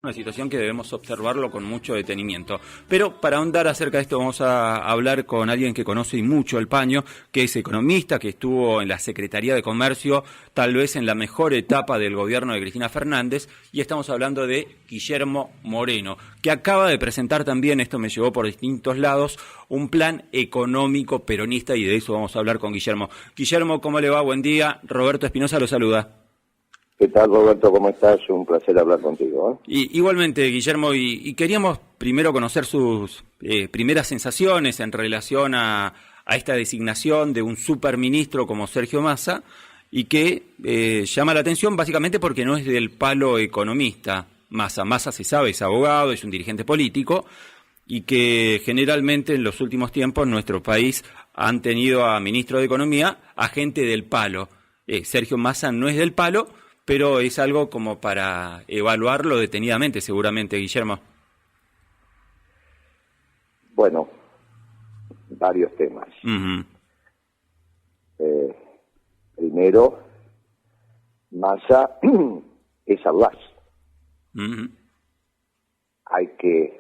Una situación que debemos observarlo con mucho detenimiento. Pero para ahondar acerca de esto vamos a hablar con alguien que conoce y mucho el paño, que es economista, que estuvo en la Secretaría de Comercio, tal vez en la mejor etapa del gobierno de Cristina Fernández, y estamos hablando de Guillermo Moreno, que acaba de presentar también, esto me llegó por distintos lados, un plan económico peronista, y de eso vamos a hablar con Guillermo. Guillermo, ¿cómo le va? Buen día. Roberto Espinosa lo saluda. ¿Qué tal, Roberto? ¿Cómo estás? Un placer hablar contigo. Igualmente, Guillermo, y queríamos primero conocer sus primeras sensaciones en relación a esta designación de un superministro como Sergio Massa, y que llama la atención básicamente porque no es del palo economista. Massa se sabe, es abogado, es un dirigente político, y que generalmente en los últimos tiempos en nuestro país han tenido a ministro de Economía a gente del palo. Sergio Massa no es del palo, pero es algo como para evaluarlo detenidamente, seguramente, Guillermo. Bueno, varios temas. Primero, Massa es audaz. Hay que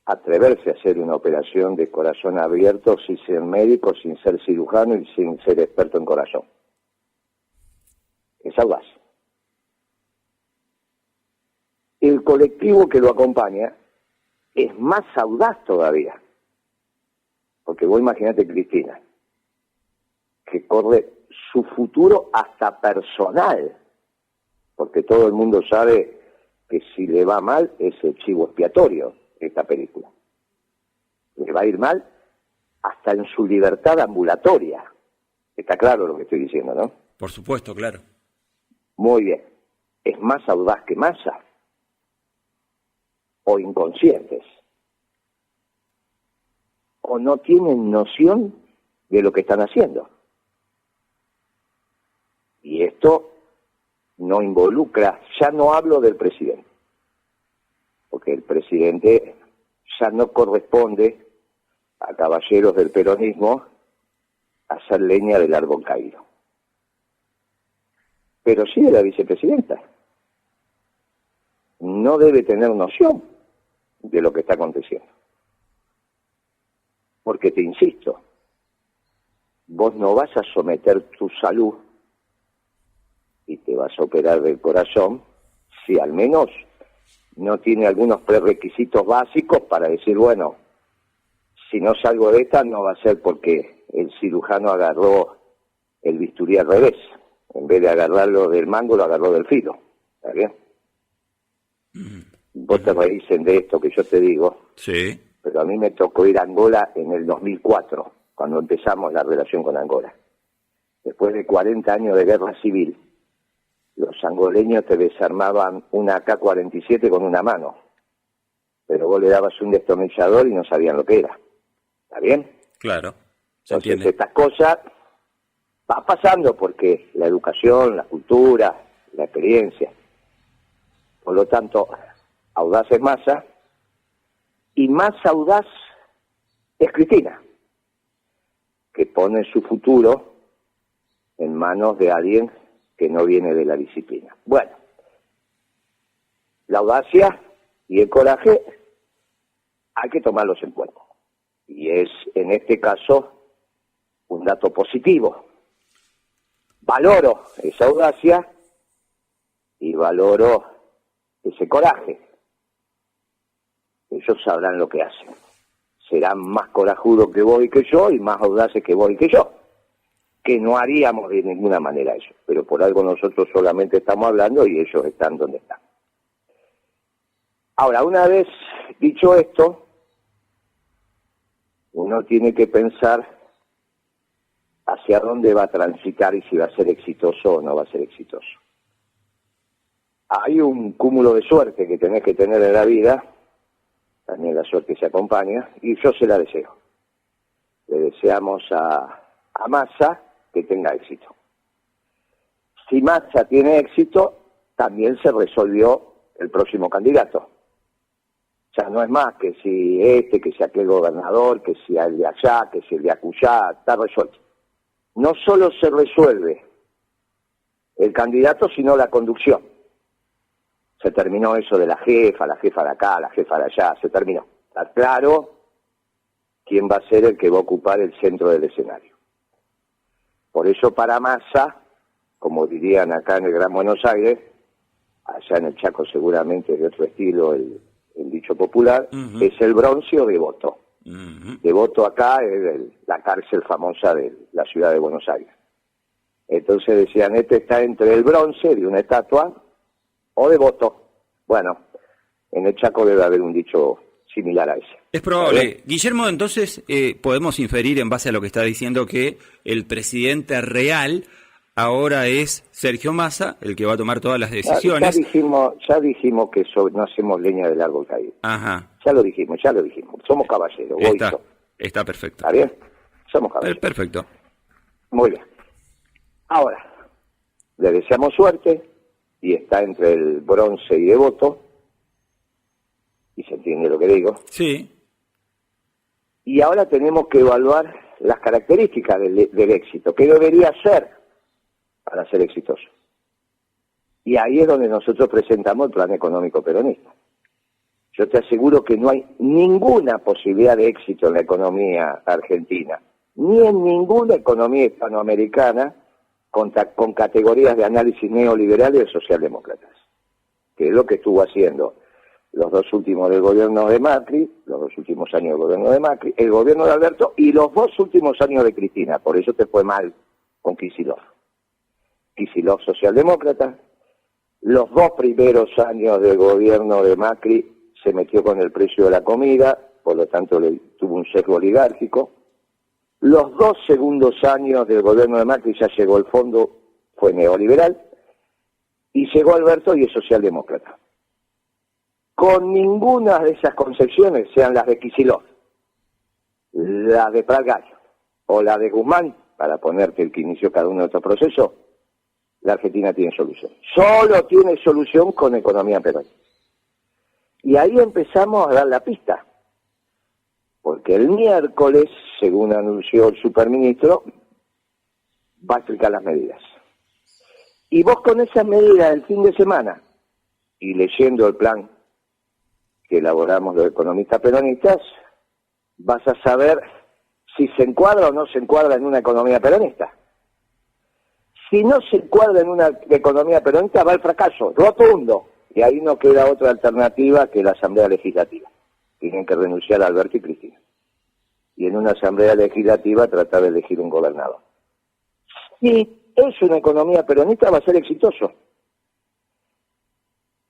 atreverse a hacer una operación de corazón abierto sin ser médico, sin ser cirujano y sin ser experto en corazón. Es audaz. El colectivo que lo acompaña es más audaz todavía. Porque vos imaginate Cristina, que corre su futuro hasta personal, porque todo el mundo sabe que si le va mal es el chivo expiatorio esta película. Le va a ir mal hasta en su libertad ambulatoria. Está claro lo que estoy diciendo, ¿no? Por supuesto, claro. Muy bien. ¿Es más audaz que Massa? O inconscientes, o no tienen noción de lo que están haciendo. Y esto no involucra, ya no hablo del presidente, porque el presidente ya no corresponde a caballeros del peronismo hacer leña del árbol caído. Pero sí de la vicepresidenta. No debe tener noción de lo que está aconteciendo. Porque te insisto, vos no vas a someter tu salud y te vas a operar del corazón si al menos no tiene algunos prerequisitos básicos para decir, bueno, si no salgo de esta no va a ser porque el cirujano agarró el bisturí al revés. En vez de agarrarlo del mango, lo agarró del filo. ¿Está bien? Vos te reís de esto que yo te digo, sí, pero a mí me tocó ir a Angola en el 2004, cuando empezamos la relación con Angola. Después de 40 años de guerra civil, los angoleños te desarmaban una AK-47 con una mano, pero vos le dabas un destornillador y no sabían lo que era. ¿Está bien? Claro, se Entonces entiende. estas cosas van pasando porque la educación, la cultura, la experiencia. Por lo tanto, audaz es Massa, y más audaz es Cristina, que pone su futuro en manos de alguien que no viene de la disciplina. Bueno, la audacia y el coraje hay que tomarlos en cuenta. Y es, en este caso, un dato positivo. Valoro esa audacia y valoro ese coraje. Ellos sabrán lo que hacen. Serán más corajudos que vos y que yo y más audaces que vos y que yo. Que no haríamos de ninguna manera eso. Pero por algo nosotros solamente estamos hablando y ellos están donde están. Ahora, una vez dicho esto, uno tiene que pensar hacia dónde va a transitar y si va a ser exitoso o no va a ser exitoso. Hay un cúmulo de suerte que tenés que tener en la vida, también la suerte se acompaña, y yo se la deseo. Le deseamos a Massa que tenga éxito. Si Massa tiene éxito, también se resolvió el próximo candidato. Ya no es más que si que si aquel gobernador, que si el de allá, que si el de acullá, está resuelto. No solo se resuelve el candidato, sino la conducción. Se terminó eso de la jefa de acá, la jefa de allá, se terminó. Está claro quién va a ser el que va a ocupar el centro del escenario. Por eso para Massa, como dirían acá en el Gran Buenos Aires, allá en el Chaco seguramente de otro estilo el dicho popular, es el bronce o Devoto. Devoto acá es la cárcel famosa de la ciudad de Buenos Aires. Entonces decían, este está entre el bronce de una estatua o Devoto. Bueno, en el Chaco debe haber un dicho similar a ese. Es probable. Guillermo, entonces podemos inferir en base a lo que está diciendo que el presidente real ahora es Sergio Massa, el que va a tomar todas las decisiones. Ya dijimos que no hacemos leña del árbol caído. Ajá. Ya lo dijimos. Somos caballeros. Está perfecto. ¿Está bien? Somos caballeros. Perfecto. Muy bien. Ahora, le deseamos suerte y está entre el bronce y Devoto. ¿Y se entiende lo que digo? Sí. Y ahora tenemos que evaluar las características del éxito. ¿Qué debería ser para ser exitoso? Y ahí es donde nosotros presentamos el plan económico peronista. Yo te aseguro que no hay ninguna posibilidad de éxito en la economía argentina, ni en ninguna economía hispanoamericana con categorías de análisis neoliberales o socialdemócratas, que es lo que estuvo haciendo los dos últimos del gobierno de Macri, los dos últimos años del gobierno de Macri, el gobierno de Alberto y los dos últimos años de Cristina. Por eso te fue mal con Kicillof. Kicillof socialdemócrata, los dos primeros años del gobierno de Macri se metió con el precio de la comida, por lo tanto tuvo un sesgo oligárquico. Los dos segundos años del gobierno de Macri ya llegó el fondo, fue neoliberal, y llegó Alberto y es socialdemócrata. Con ninguna de esas concepciones, sean las de Kicillof, la de Prat Gallo o la de Guzmán, para ponerte el que inició cada uno de estos procesos, la Argentina tiene solución. Solo tiene solución con economía peronista. Y ahí empezamos a dar la pista, porque el miércoles, según anunció el superministro, va a explicar las medidas. Y vos con esas medidas del fin de semana, y leyendo el plan que elaboramos los economistas peronistas, vas a saber si se encuadra o no se encuadra en una economía peronista. Si no se encuadra en una economía peronista, va al fracaso, rotundo. Y ahí no queda otra alternativa que la Asamblea Legislativa. Tienen que renunciar a Alberto y Cristina. Y en una Asamblea Legislativa tratar de elegir un gobernador. Si es una economía peronista, va a ser exitoso.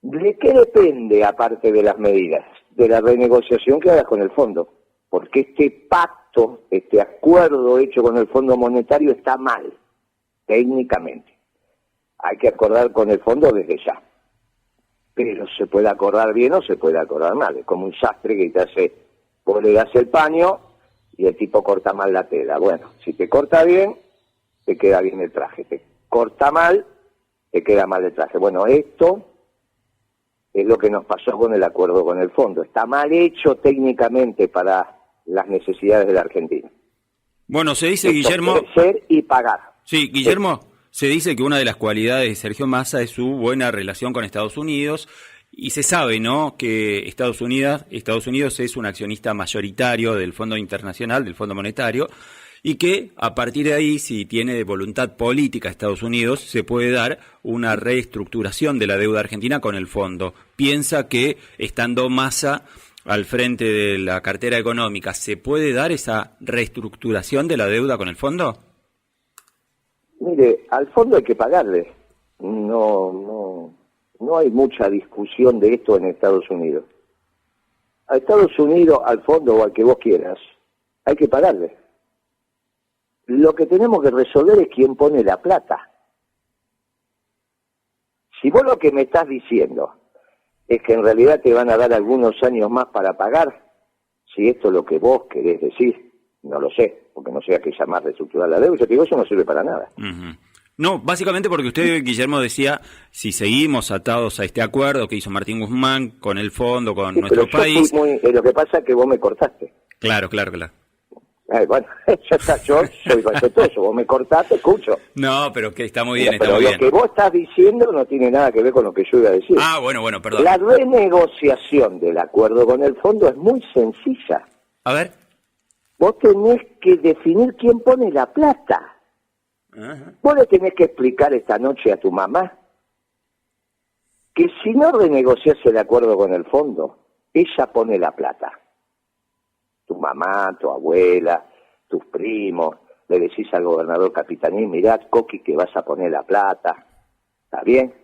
¿De qué depende, aparte de las medidas? De la renegociación que hagas con el fondo. Porque este pacto, este acuerdo hecho con el Fondo Monetario está mal, técnicamente. Hay que acordar con el fondo desde ya. Pero se puede acordar bien o se puede acordar mal. Es como un sastre que te hace, vos le das el paño y el tipo corta mal la tela. Bueno, si te corta bien, te queda bien el traje. Te corta mal, te queda mal el traje. Bueno, esto es lo que nos pasó con el acuerdo con el fondo. Está mal hecho técnicamente para las necesidades de la Argentina. Bueno, se dice, Guillermo... Crecer y pagar. Sí, Guillermo, se dice que una de las cualidades de Sergio Massa es su buena relación con Estados Unidos, y se sabe, ¿no?, que Estados Unidos es un accionista mayoritario del Fondo Internacional, del Fondo Monetario, y que a partir de ahí, si tiene voluntad política Estados Unidos, se puede dar una reestructuración de la deuda argentina con el fondo. ¿Piensa que, estando Massa al frente de la cartera económica, se puede dar esa reestructuración de la deuda con el fondo? Mire, al fondo hay que pagarle. No hay mucha discusión de esto en Estados Unidos. A Estados Unidos, al fondo o al que vos quieras, hay que pagarle. Lo que tenemos que resolver es quién pone la plata. Si vos lo que me estás diciendo es que en realidad te van a dar algunos años más para pagar, si esto es lo que vos querés decir, no lo sé, porque no sé a qué llamar reestructurar la deuda, yo te digo, eso no sirve para nada. No, básicamente porque usted, Guillermo, decía, si seguimos atados a este acuerdo que hizo Martín Guzmán con el fondo, con nuestro país... Lo que pasa es que vos me cortaste. Claro. Bueno, ya está, yo soy respetuoso, vos me cortás, te escucho. No, pero que está muy bien, Pero lo que vos estás diciendo no tiene nada que ver con lo que yo iba a decir. Ah, bueno, perdón. La renegociación del acuerdo con el fondo es muy sencilla. A ver. Vos tenés que definir quién pone la plata. Ajá. Vos le tenés que explicar esta noche a tu mamá que si no renegociás el acuerdo con el fondo, ella pone la plata. Tu mamá, tu abuela, tus primos, le decís al gobernador Capitaní, mirá, Coqui, que vas a poner la plata, ¿está bien?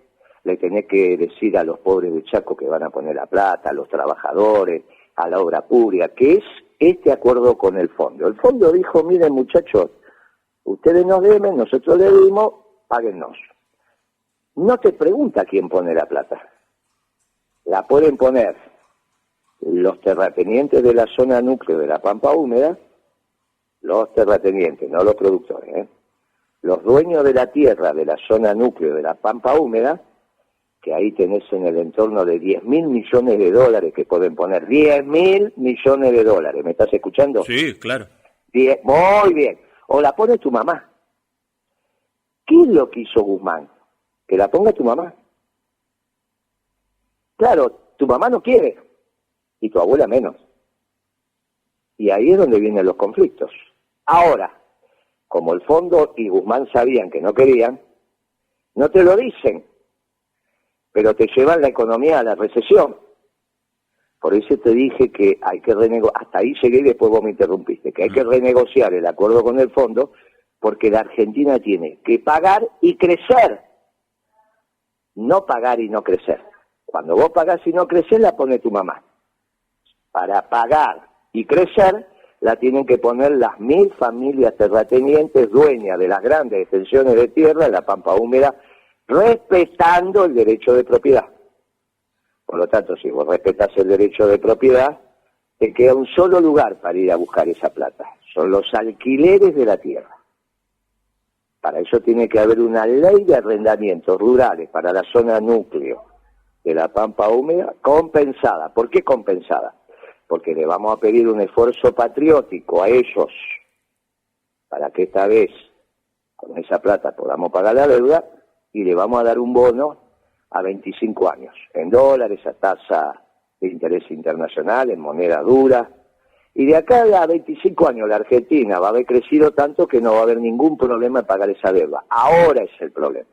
Le tenés que decir a los pobres de Chaco que van a poner la plata, a los trabajadores, a la obra pública, que es este acuerdo con el fondo. El fondo dijo, miren muchachos, ustedes nos deben, nosotros le dimos, páguennos. No te pregunta quién pone la plata. La pueden poner los terratenientes de la zona núcleo de la Pampa Húmeda, los terratenientes, no los productores, los dueños de la tierra de la zona núcleo de la Pampa Húmeda, que ahí tenés en el entorno de 10.000 millones de dólares que pueden poner, 10.000 millones de dólares, ¿me estás escuchando? Sí, claro. Muy bien, o la pone tu mamá. ¿Qué es lo que hizo Guzmán? Que la ponga tu mamá. Claro, tu mamá no quiere, y tu abuela menos. Y ahí es donde vienen los conflictos. Ahora, como el fondo y Guzmán sabían que no querían, no te lo dicen, pero te llevan la economía a la recesión. Por eso te dije que hay que renegociar, hasta ahí llegué y después vos me interrumpiste, que hay que renegociar el acuerdo con el fondo, porque la Argentina tiene que pagar y crecer, no pagar y no crecer. Cuando vos pagás y no creces, la pone tu mamá. Para pagar y crecer, la tienen que poner las 1.000 familias terratenientes dueñas de las grandes extensiones de tierra en la Pampa Húmeda, respetando el derecho de propiedad. Por lo tanto, si vos respetás el derecho de propiedad, te queda un solo lugar para ir a buscar esa plata. Son los alquileres de la tierra. Para eso tiene que haber una ley de arrendamientos rurales para la zona núcleo de la Pampa Húmeda compensada. ¿Por qué compensada? Porque le vamos a pedir un esfuerzo patriótico a ellos para que esta vez con esa plata podamos pagar la deuda y le vamos a dar un bono a 25 años, en dólares, a tasa de interés internacional, en moneda dura. Y de acá a 25 años la Argentina va a haber crecido tanto que no va a haber ningún problema en pagar esa deuda. Ahora es el problema.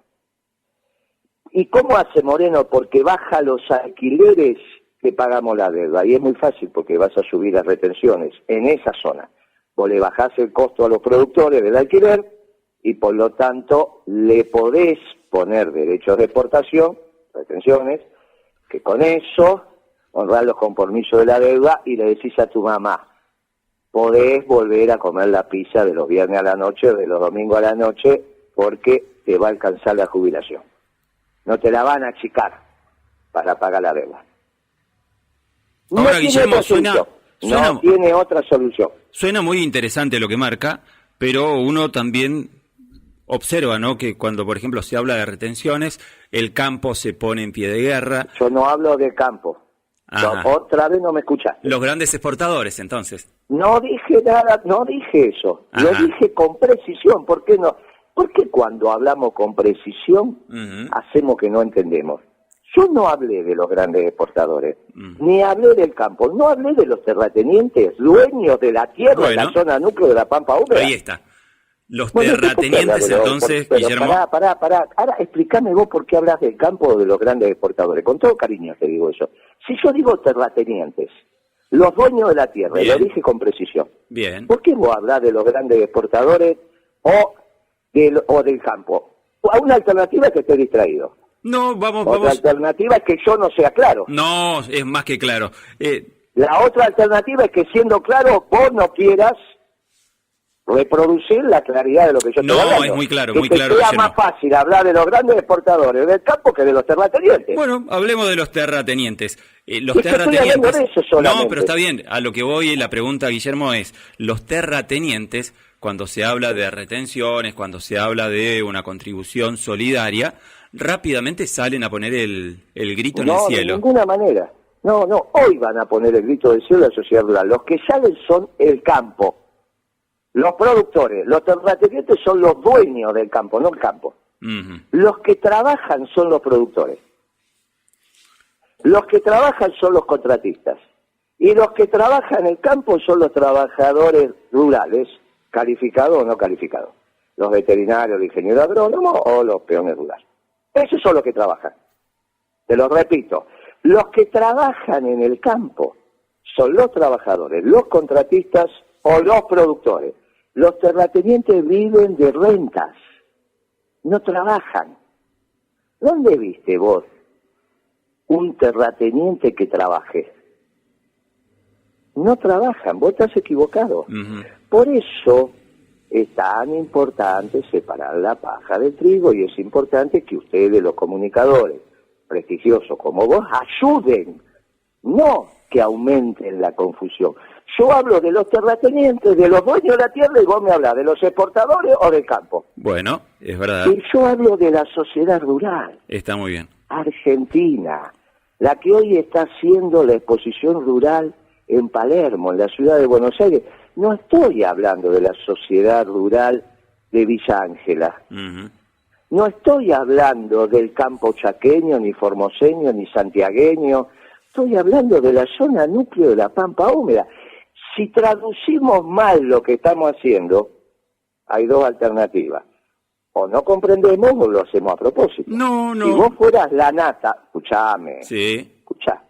¿Y cómo hace Moreno? Porque baja los alquileres que pagamos la deuda. Y es muy fácil porque vas a subir las retenciones en esa zona. Vos le bajás el costo a los productores del alquiler y por lo tanto le podés poner derechos de exportación, retenciones, que con eso honrar los compromisos de la deuda y le decís a tu mamá, podés volver a comer la pizza de los viernes a la noche o de los domingos a la noche porque te va a alcanzar la jubilación. No te la van a achicar para pagar la deuda. Ahora, no Guillermo, no tiene otra solución. Suena muy interesante lo que marca, pero uno también observa, ¿no?, que cuando, por ejemplo, se habla de retenciones, el campo se pone en pie de guerra. Yo no hablo de campo. No, otra vez no me escuchaste. Los grandes exportadores, entonces. No dije nada, no dije eso. Lo dije con precisión. ¿Por qué no? Porque cuando hablamos con precisión, hacemos que no entendemos. Yo no hablé de los grandes exportadores, ni hablé del campo, no hablé de los terratenientes, dueños de la tierra, de la zona núcleo de la Pampa Húmeda. Ahí está. Los terratenientes, entonces, Guillermo. Pará. Ahora explícame vos por qué hablas del campo o de los grandes exportadores. Con todo cariño te digo eso. Si yo digo terratenientes, los dueños de la tierra, lo dije con precisión. Bien. ¿Por qué vos hablás de los grandes exportadores o del campo? Una alternativa es que esté distraído. No, vamos. Otra alternativa es que yo no sea claro. No, es más que claro. La otra alternativa es que siendo claro, vos no quieras reproducir la claridad de lo que yo estoy hablando. No, es muy claro, muy claro. Sea más fácil hablar de los grandes exportadores del campo que de los terratenientes. Bueno, hablemos de los terratenientes. Los terratenientes. De eso solamente. No, pero está bien. A lo que voy, la pregunta, Guillermo, es: los terratenientes, cuando se habla de retenciones, cuando se habla de una contribución solidaria, rápidamente salen a poner el grito en el cielo. De ninguna manera. No, hoy van a poner el grito del cielo a la sociedad rural. Los que salen son el campo. Los productores, los terratenientes son los dueños del campo, no el campo. Ujú. Los que trabajan son los productores. Los que trabajan son los contratistas. Y los que trabajan en el campo son los trabajadores rurales, calificados o no calificados. Los veterinarios, los ingenieros agrónomos o los peones rurales. Esos son los que trabajan. Te lo repito, los que trabajan en el campo son los trabajadores, los contratistas o los productores. Los terratenientes viven de rentas, no trabajan. ¿Dónde viste vos un terrateniente que trabaje? No trabajan, vos estás equivocado. Ujú. Por eso es tan importante separar la paja del trigo y es importante que ustedes, los comunicadores prestigiosos como vos, ayuden, no que aumenten la confusión. Yo hablo de los terratenientes, de los dueños de la tierra, y vos me hablas de los exportadores o del campo. Bueno, es verdad. Y yo hablo de la sociedad rural, Está muy bien. argentina, la que hoy está haciendo la exposición rural en Palermo, en la ciudad de Buenos Aires. No estoy hablando de la sociedad rural de Villa Ángela. Ujú. No estoy hablando del campo chaqueño, ni formoseño, ni santiagueño. Estoy hablando de la zona núcleo de la Pampa Húmeda. Si traducimos mal lo que estamos haciendo, hay dos alternativas. O no comprendemos o lo hacemos a propósito. No, no. Si vos fueras la nata, escuchame, Sí. escuchá.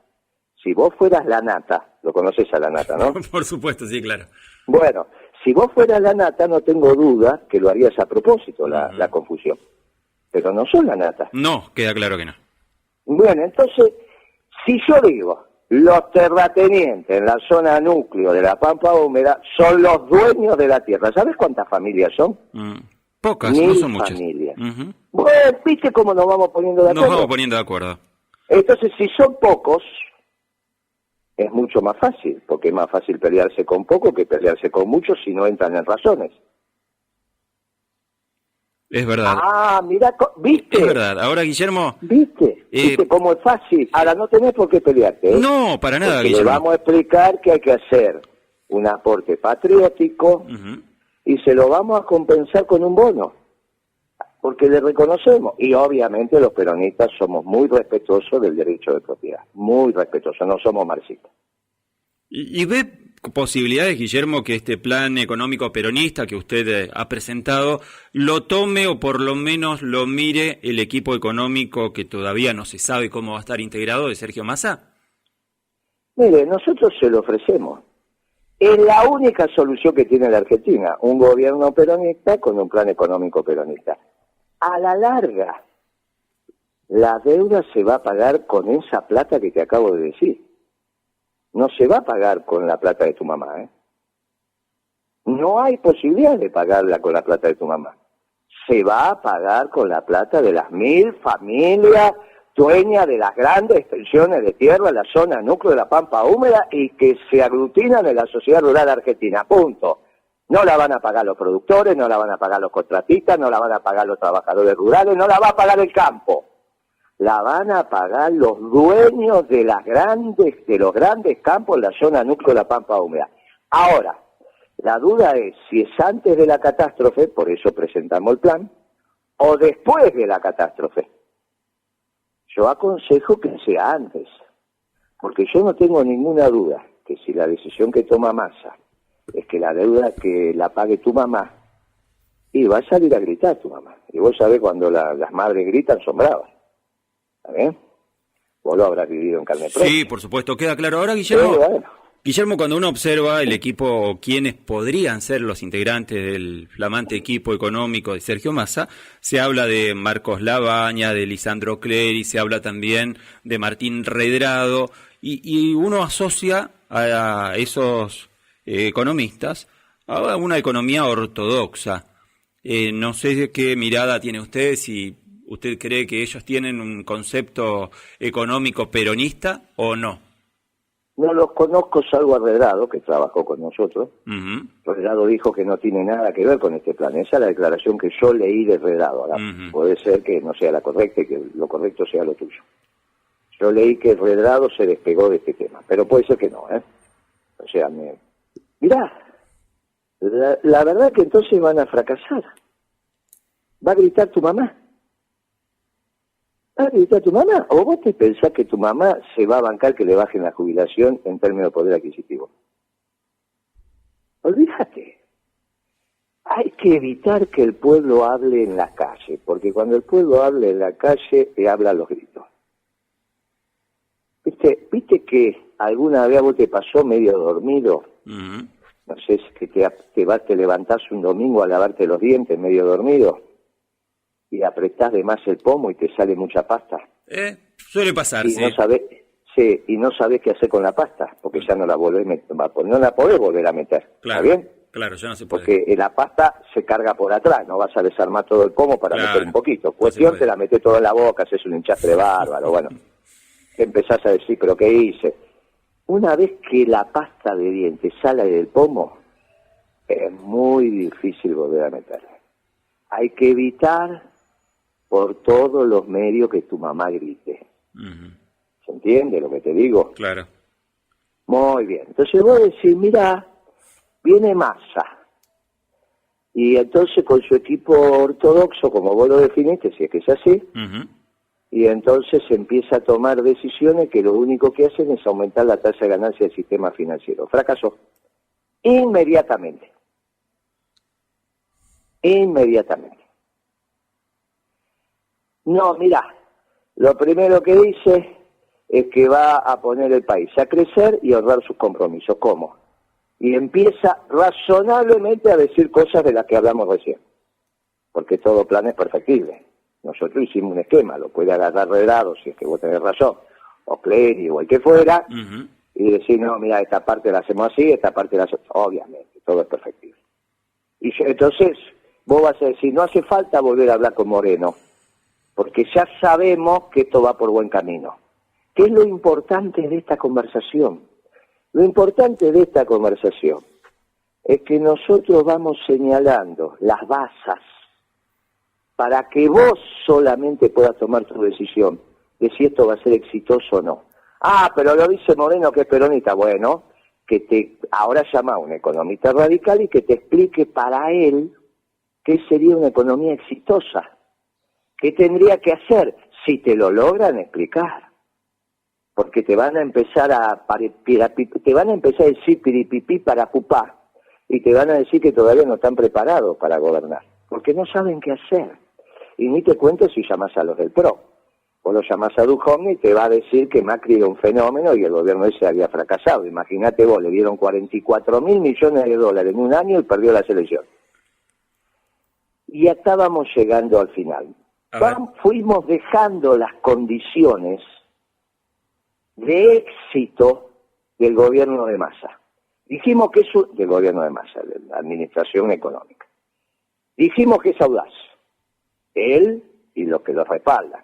Si vos fueras la nata, lo conoces a la nata, ¿no? Por supuesto, sí, claro. Bueno, si vos fueras la nata, no tengo duda que lo harías a propósito, la confusión. Pero no sos la nata. No, queda claro que no. Bueno, entonces, si yo digo, los terratenientes en la zona núcleo de la Pampa Húmeda son los dueños de la tierra. ¿Sabes cuántas familias son? Pocas, 1000 no son muchas. familias. Ujú. Bueno, ¿viste cómo nos vamos poniendo de Nos acuerdo? vamos poniendo de acuerdo. Entonces, si son pocos, es mucho más fácil, porque es más fácil pelearse con poco que pelearse con muchos si no entran en razones. Es verdad. Ah, mira, ¿viste? Es verdad. Ahora, Guillermo... ¿Viste cómo es fácil? Ahora no tenés por qué pelearte, ¿eh? No, para nada, Porque le Guillermo. vamos a explicar que hay que hacer un aporte patriótico Ujú. y se lo vamos a compensar con un bono, porque le reconocemos. Y obviamente los peronistas somos muy respetuosos del derecho de propiedad, muy respetuosos, no somos marxistas. ¿Y ve posibilidades, Guillermo, que este plan económico peronista que usted ha presentado lo tome o por lo menos lo mire el equipo económico que todavía no se sabe cómo va a estar integrado de Sergio Massa? Mire, nosotros se lo ofrecemos. Es la única solución que tiene la Argentina, un gobierno peronista con un plan económico peronista. A la larga, la deuda se va a pagar con esa plata que te acabo de decir. No se va a pagar con la plata de tu mamá, ¿eh? No hay posibilidad de pagarla con la plata de tu mamá. Se va a pagar con la plata de las 1000 familias dueñas de las grandes extensiones de tierra en la zona núcleo de la Pampa Húmeda y que se aglutinan en la sociedad rural argentina. Punto. No la van a pagar los productores, no la van a pagar los contratistas, no la van a pagar los trabajadores rurales, no la va a pagar el campo. La van a pagar los dueños de los grandes campos en la zona núcleo de la Pampa Húmeda. Ahora, la duda es si es antes de la catástrofe, por eso presentamos el plan, o después de la catástrofe. Yo aconsejo que sea antes, porque yo no tengo ninguna duda que si la decisión que toma Massa es que la deuda que la pague tu mamá, y va a salir a gritar tu mamá. Y vos sabés cuando las madres gritan son bravas. ¿Está bien? Vos lo habrás vivido en carne propia. Sí, por supuesto, queda claro. Ahora, Guillermo, Pero bueno, Guillermo, cuando uno observa el equipo, quienes podrían ser los integrantes del flamante equipo económico de Sergio Massa, se habla de Marcos Labaña, de Lisandro Clery, se habla también de Martín Redrado, y uno asocia a esos economistas a una economía ortodoxa. No sé qué mirada tiene usted, si usted cree que ellos tienen un concepto económico peronista o no. no los conozco salvo a Redrado, que trabajó con nosotros. Uh-huh. Redrado dijo que no tiene nada que ver con este plan. Esa es la declaración que yo leí de Redrado. Ahora, puede ser que no sea la correcta y que lo correcto sea lo tuyo. Yo leí que Redrado se despegó de este tema, pero puede ser que no, ¿eh? O sea, mirá, la verdad que entonces van a fracasar. Va a gritar tu mamá. ¿Va a gritar tu mamá? ¿O vos te pensás que tu mamá se va a bancar que le bajen la jubilación en términos de poder adquisitivo? Olvídate. Hay que evitar que el pueblo hable en la calle, porque cuando el pueblo hable en la calle, te habla a los gritos. ¿Viste que alguna vez a vos te pasó medio dormido? Uh-huh. No sé, es que te levantás un domingo a lavarte los dientes medio dormido y apretás de más el pomo y te sale mucha pasta. Suele pasar, y sí. Y no sabés qué hacer con la pasta, porque ya no la no la podés volver a meter. Claro, ¿Está bien? claro, ya no se puede. Porque la pasta se carga por atrás, no vas a desarmar todo el pomo para meter un poquito. Cuestión, no te la metés toda en la boca, haces un hinchastre bárbaro, bueno. Empezás a decir, ¿pero qué hice? Una vez que la pasta de dientes sale del pomo, es muy difícil volver a meterla. Hay que evitar por todos los medios que tu mamá grite. Uh-huh. ¿Se entiende lo que te digo? Claro. Muy bien. Entonces vos decís, mira, viene Massa. Y entonces con su equipo ortodoxo, como vos lo definiste, si es que es así, Uh-huh. y entonces empieza a tomar decisiones que lo único que hacen es aumentar la tasa de ganancia del sistema financiero. Fracasó. Inmediatamente. No, mira, lo primero que dice es que va a poner el país a crecer y a honrar sus compromisos. ¿Cómo? Y empieza razonablemente a decir cosas de las que hablamos recién. Porque todo plan es perfectible. Nosotros hicimos un esquema, lo puede agarrar Redrado, si es que vos tenés razón, o Clery o el que fuera, Uh-huh. y decir, no, mira, esta parte la hacemos así, esta parte la hacemos... Obviamente, todo es perfectible. Y entonces, vos vas a decir, no hace falta volver a hablar con Moreno, porque ya sabemos que esto va por buen camino. ¿Qué es lo importante de esta conversación? Lo importante de esta conversación es que nosotros vamos señalando las bases para que vos solamente puedas tomar tu decisión de si esto va a ser exitoso o no. Ah, pero lo dice Moreno que es peronista. Bueno, ahora llama a un economista radical y que te explique para él qué sería una economía exitosa. ¿Qué tendría que hacer? Si te lo logran explicar. Porque te van a empezar a decir piripipí para pupá y te van a decir que todavía no están preparados para gobernar, porque no saben qué hacer. Y ni te cuento si llamas a los del PRO. Vos lo llamás a Duhovne y te va a decir que Macri era un fenómeno y el gobierno ese había fracasado. Imagínate vos, le dieron 44.000 millones de dólares en un año y perdió las elecciones. Y ya estábamos llegando al final. Fuimos dejando las condiciones de éxito del gobierno de Massa. Dijimos que del gobierno de Massa, de la administración económica. Dijimos que es audaz. Él y los que lo respaldan.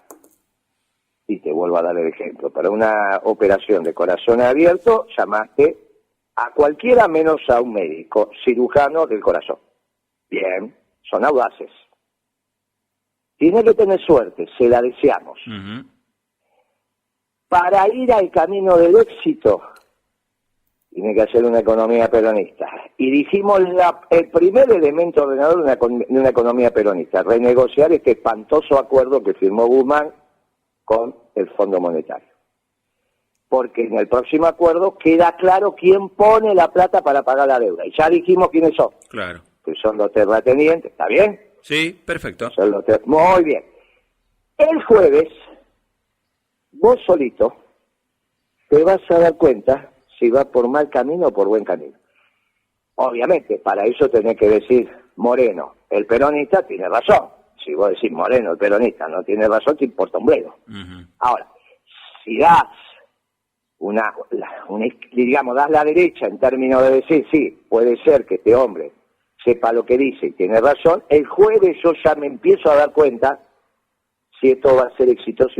Y te vuelvo a dar el ejemplo. Para una operación de corazón abierto, llamaste a cualquiera menos a un médico, cirujano del corazón. Bien, son audaces. Tiene que tener suerte, se la deseamos. Uh-huh. Para ir al camino del éxito, tiene que hacer una economía peronista. Y dijimos el primer elemento ordenador de una economía peronista, renegociar este espantoso acuerdo que firmó Guzmán con el Fondo Monetario. Porque en el próximo acuerdo queda claro quién pone la plata para pagar la deuda. Y ya dijimos quiénes son. Claro. Que son los terratenientes, ¿está bien? Sí, perfecto. Muy bien. El jueves, vos solito te vas a dar cuenta si va por mal camino o por buen camino. Obviamente, para eso tenés que decir, Moreno, el peronista tiene razón. Si vos decís, Moreno, el peronista no tiene razón, te importa un bledo. Uh-huh. Ahora, si das digamos, das la derecha en términos de decir, sí, puede ser que este hombre sepa lo que dice y tiene razón, el jueves yo ya me empiezo a dar cuenta si esto va a ser exitoso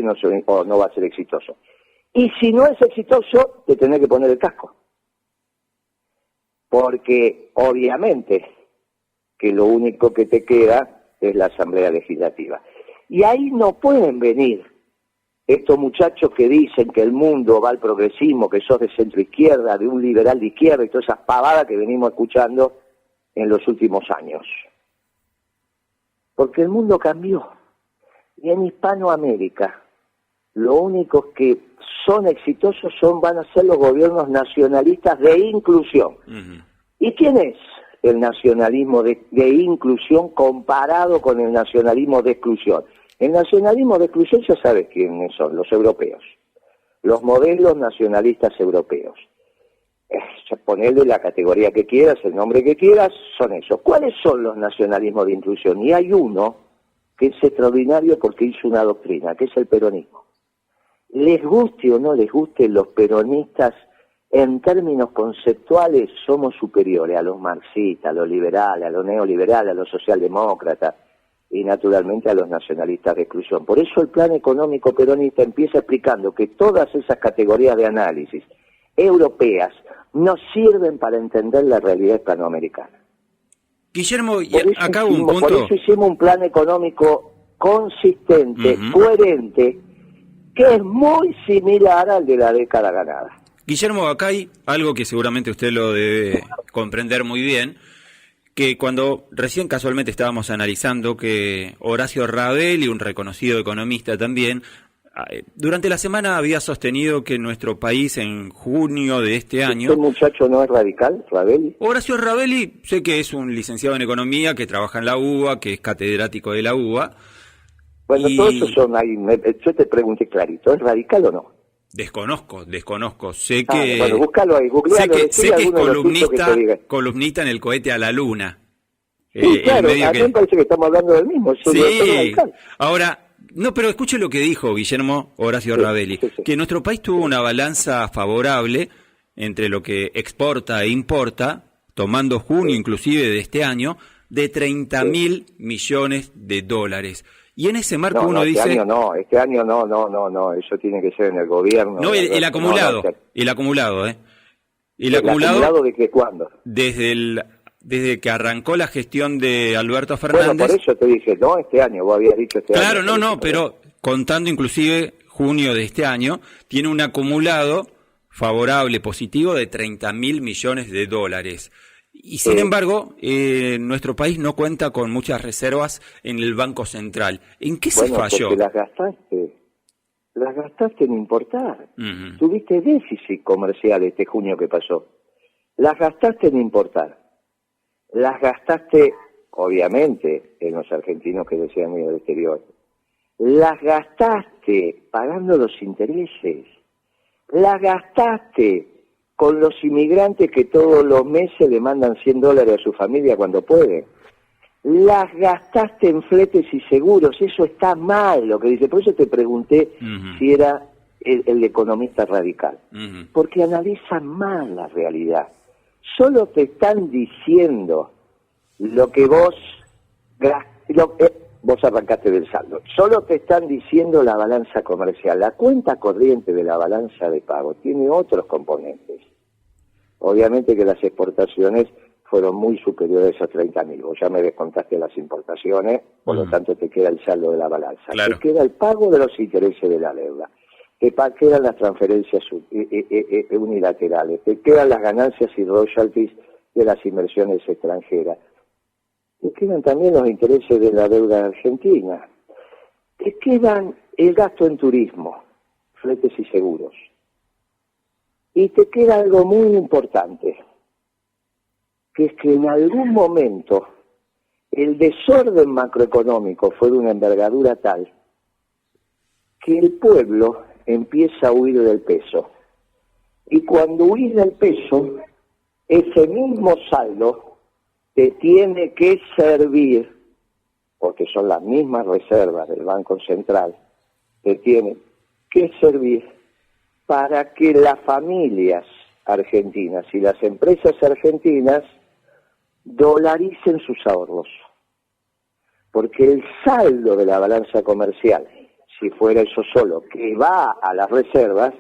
o no va a ser exitoso. Y si no es exitoso, te tenés que poner el casco. Porque obviamente que lo único que te queda es la Asamblea Legislativa. Y ahí no pueden venir estos muchachos que dicen que el mundo va al progresismo, que sos de centro izquierda, de un liberal de izquierda y todas esas pavadas que venimos escuchando en los últimos años. Porque el mundo cambió. Y en Hispanoamérica, lo únicos que son exitosos van a ser los gobiernos nacionalistas de inclusión. ¿Y quién es el nacionalismo de inclusión comparado con el nacionalismo de exclusión? El nacionalismo de exclusión ya sabes quiénes son, los europeos. Los modelos nacionalistas europeos. Ponerle la categoría que quieras, el nombre que quieras, son esos. ¿Cuáles son los nacionalismos de inclusión? Y hay uno que es extraordinario porque hizo una doctrina, que es el peronismo. Les guste o no les guste, los peronistas en términos conceptuales somos superiores a los marxistas, a los liberales, a los neoliberales, a los socialdemócratas y naturalmente a los nacionalistas de exclusión. Por eso el plan económico peronista empieza explicando que todas esas categorías de análisis europeas no sirven para entender la realidad hispanoamericana. Guillermo, y acá un punto... Por eso hicimos un plan económico consistente, coherente, que es muy similar al de la década ganada. Guillermo, acá hay algo que seguramente usted lo debe comprender muy bien, que cuando recién casualmente estábamos analizando que Horacio Ravelli, un reconocido economista también, durante la semana había sostenido que nuestro país en junio de este año... ¿Este muchacho no es radical, Ravelli? Horacio Ravelli, sé que es un licenciado en economía, que trabaja en la UBA, que es catedrático de la UBA. Bueno, todos esos son ahí. Yo te pregunté clarito, ¿es radical o no? Desconozco. Sé que... bueno, búscalo ahí, googlealo. Sé que es columnista en el cohete a la luna. Sí, claro, a mí me parece que estamos hablando del mismo. Sí, ahora... No, pero escuche lo que dijo Guillermo Horacio Ravelli, que nuestro país tuvo una balanza favorable entre lo que exporta e importa, tomando junio inclusive de este año, de 30.000 millones de dólares. Y en ese marco uno dice... Este año no, eso tiene que ser en el gobierno. No, el acumulado, el acumulado, ¿El acumulado de qué, cuándo? Desde que arrancó la gestión de Alberto Fernández... Bueno, por eso te dije, no este año, vos habías dicho este año. Claro, pero contando inclusive junio de este año, tiene un acumulado favorable, positivo, de 30.000 millones de dólares. Y sin embargo, nuestro país no cuenta con muchas reservas en el Banco Central. ¿En qué se falló? Porque las gastaste en importar. Tuviste déficit comercial este junio que pasó. Las gastaste en importar. Las gastaste, obviamente, en los argentinos que desean ir al exterior. Las gastaste pagando los intereses. Las gastaste con los inmigrantes que todos los meses le mandan $100 a su familia cuando pueden. Las gastaste en fletes y seguros. Eso está mal lo que dice. Por eso te pregunté si era el economista radical. Porque analizan mal la realidad. Solo te están diciendo lo que vos arrancaste del saldo. Solo te están diciendo la balanza comercial. La cuenta corriente de la balanza de pago tiene otros componentes. Obviamente que las exportaciones fueron muy superiores a 30.000. Vos ya me descontaste las importaciones, por lo tanto te queda el saldo de la balanza. Claro. Te queda el pago de los intereses de la deuda. Te quedan las transferencias unilaterales, te quedan las ganancias y royalties de las inversiones extranjeras, te quedan también los intereses de la deuda argentina, te quedan el gasto en turismo, fletes y seguros, y te queda algo muy importante, que es que en algún momento el desorden macroeconómico fue de una envergadura tal que el pueblo empieza a huir del peso. Y cuando huís del peso, ese mismo saldo te tiene que servir, porque son las mismas reservas del Banco Central, te tiene que servir para que las familias argentinas y las empresas argentinas dolaricen sus ahorros. Porque el saldo de la balanza comercial, si fuera eso solo, que va a las reservas,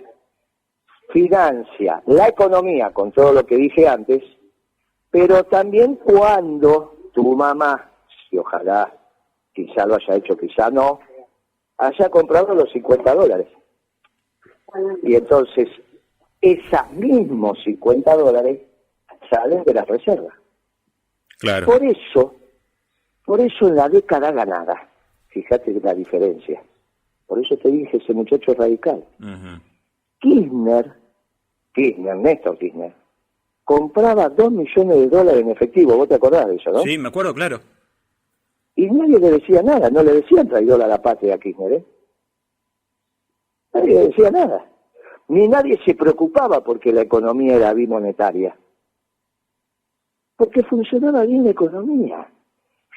financia la economía con todo lo que dije antes, pero también cuando tu mamá, si ojalá, quizá lo haya hecho, quizá no, haya comprado los $50. Y entonces, esos mismos $50 salen de las reservas. Claro. Por eso en la década ganada, fíjate la diferencia. Por eso te dije, ese muchacho es radical. Uh-huh. Néstor Kirchner, compraba $2 millones en efectivo, vos te acordás de eso, ¿no? Sí, me acuerdo, claro. Y nadie le decía nada, no le decían traidor a la patria a Kirchner, ¿eh? Nadie le decía nada. Ni nadie se preocupaba porque la economía era bimonetaria. Porque funcionaba bien la economía.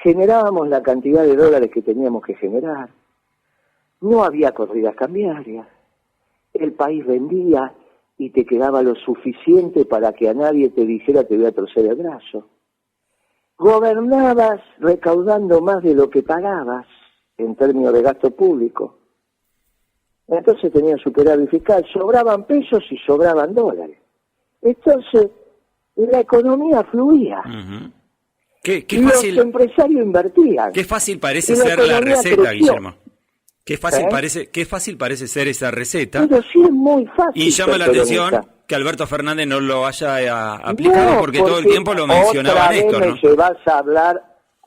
Generábamos la cantidad de dólares que teníamos que generar. No había corridas cambiarias. El país vendía y te quedaba lo suficiente para que a nadie te dijera te voy a torcer el brazo. Gobernabas recaudando más de lo que pagabas en términos de gasto público. Entonces tenías superávit fiscal, sobraban pesos y sobraban dólares. Entonces la economía fluía. Uh-huh. Qué y fácil, los empresarios invertían. qué fácil parece Y la ser la economía receta, creció. Guillermo. Qué ¿Eh? fácil parece ser esa receta. Pero sí es muy fácil. Y llama ser la atención peronista. que Alberto Fernández no lo haya aplicado No, porque todo el tiempo lo mencionaba Néstor, ¿no?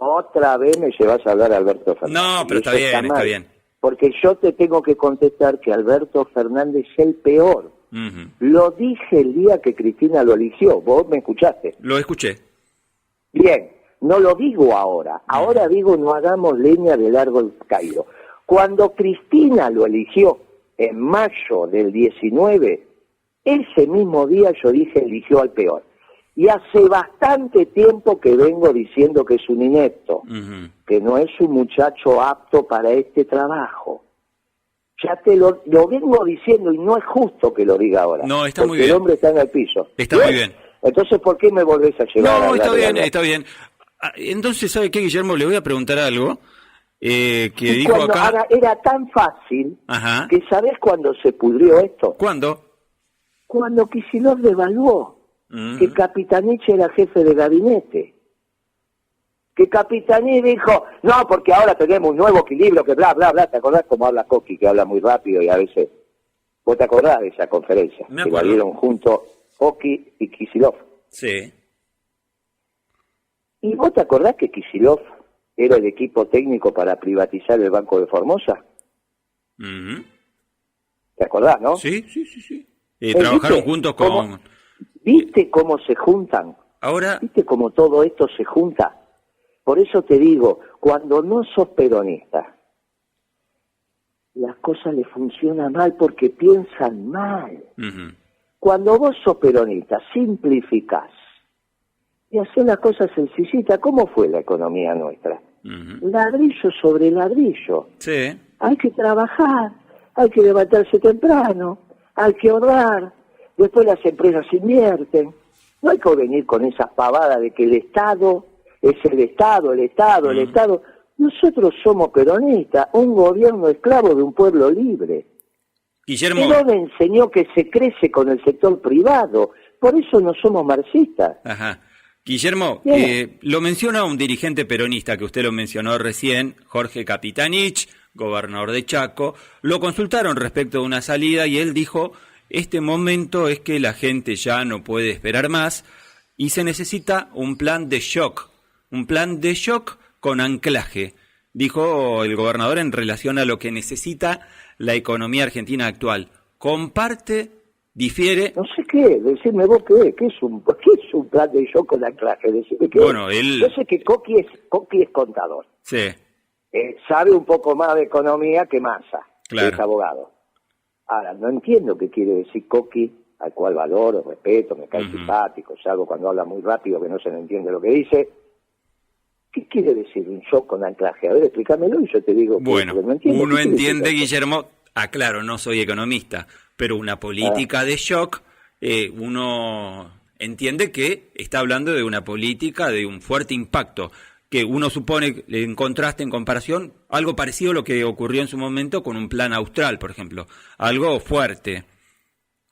Otra vez me llevas a hablar a Alberto Fernández. No, pero Y está eso bien, está mal, bien. Porque yo te tengo que contestar que Alberto Fernández es el peor. Uh-huh. Lo dije el día que Cristina lo eligió. ¿Vos me escuchaste? Lo escuché. Bien, no lo digo ahora. Ahora digo no hagamos leña del árbol caído. Cuando Cristina lo eligió en mayo del 19, ese mismo día yo dije eligió al peor. Y hace bastante tiempo que vengo diciendo que es un inepto, Uh-huh. que no es un muchacho apto para este trabajo. Ya te lo vengo diciendo y no es justo que lo diga ahora. No, está muy porque bien. el hombre está en el piso. Está muy bien. Entonces, ¿por qué me volvés a llevar a No, hablar está de bien, Alberto? está bien. Entonces, ¿sabe qué, Guillermo? Le voy a preguntar algo que Y dijo cuando acá. ahora era tan fácil Ajá. que ¿sabés cuándo se pudrió esto? ¿Cuándo? Cuando Kicillof devaluó, Uh-huh. que Capitanich era jefe de gabinete. Que Capitanich dijo, no, porque ahora tenemos un nuevo equilibrio, que bla, bla, bla. ¿Te acordás cómo habla Coqui, que habla muy rápido y a veces... ¿Vos te acordás de esa conferencia? Me Que la acuerdo. dieron junto Coqui y Kicillof. Sí. ¿Y vos te acordás que Kicillof era el equipo técnico para privatizar el Banco de Formosa? Uh-huh. ¿Te acordás, no? Sí. Trabajaron ¿Viste juntos con... cómo- ¿Viste cómo se juntan? Ahora, ¿Viste cómo todo esto se junta? Por eso te digo, cuando no sos peronista, las cosas le funcionan mal porque piensan mal. uh-huh. Cuando vos sos peronista, simplificás y haces las cosas sencillitas. ¿Cómo fue la economía nuestra? Uh-huh. Ladrillo sobre ladrillo. Sí. Hay que trabajar, hay que levantarse temprano, hay que ahorrar, después las empresas invierten. No hay que venir con esas pavadas de que el Estado es el Estado, el Estado, el Estado. Nosotros somos peronistas, un gobierno esclavo de un pueblo libre. Guillermo, Perón enseñó que se crece con el sector privado, por eso no somos marxistas. ajá. Guillermo, Bien. lo menciona un dirigente peronista que usted lo mencionó recién, Jorge Capitanich, gobernador de Chaco. Lo consultaron respecto de una salida y él dijo, este momento es que la gente ya no puede esperar más y se necesita un plan de shock con anclaje, dijo el gobernador en relación a lo que necesita la economía argentina actual. ¿Comparte, difiere? No sé qué, decime vos qué es un plan de shock con anclaje, decime qué. Bueno, él... Yo sé que Coqui es contador, Sí, sabe un poco más de economía que Massa, Claro. que es abogado. Ahora, no entiendo qué quiere decir Coqui, al cual valoro, respeto, me cae simpático, salvo cuando habla muy rápido que no se le entiende lo que dice. ¿Qué quiere decir un shock con anclaje? A ver, explícamelo y yo te digo. bueno, porque no entiendo. uno ¿Qué quiere decir entiende, eso? Guillermo, aclaro, no soy economista, pero una política de shock, uno entiende que está hablando de una política de un fuerte impacto, que uno supone, en contraste, en comparación, algo parecido a lo que ocurrió en su momento con un plan austral, por ejemplo, algo fuerte.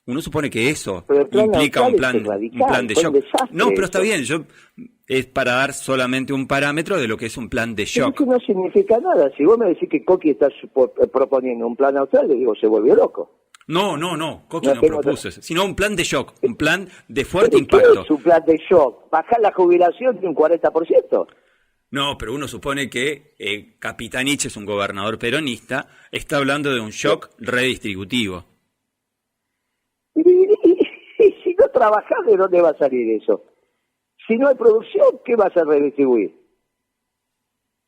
Uno supone que eso Pero el plan implica un austral plan, es radical, un plan de fue un shock. desastre No, pero está eso. bien, es para dar solamente un parámetro de lo que es un plan de Pero shock. eso no significa nada. Si vos me decís que Coqui está proponiendo un plan austral, le digo, se volvió loco. No, Coqui No no tengo propuso eso, sino un plan de shock, un plan de fuerte ¿Qué impacto. es su plan de shock? ¿Bajar la jubilación de un 40%? No, pero uno supone que Capitanich es un gobernador peronista, está hablando de un shock redistributivo. Y si no trabajás, ¿de dónde va a salir eso? Si no hay producción, ¿qué vas a redistribuir?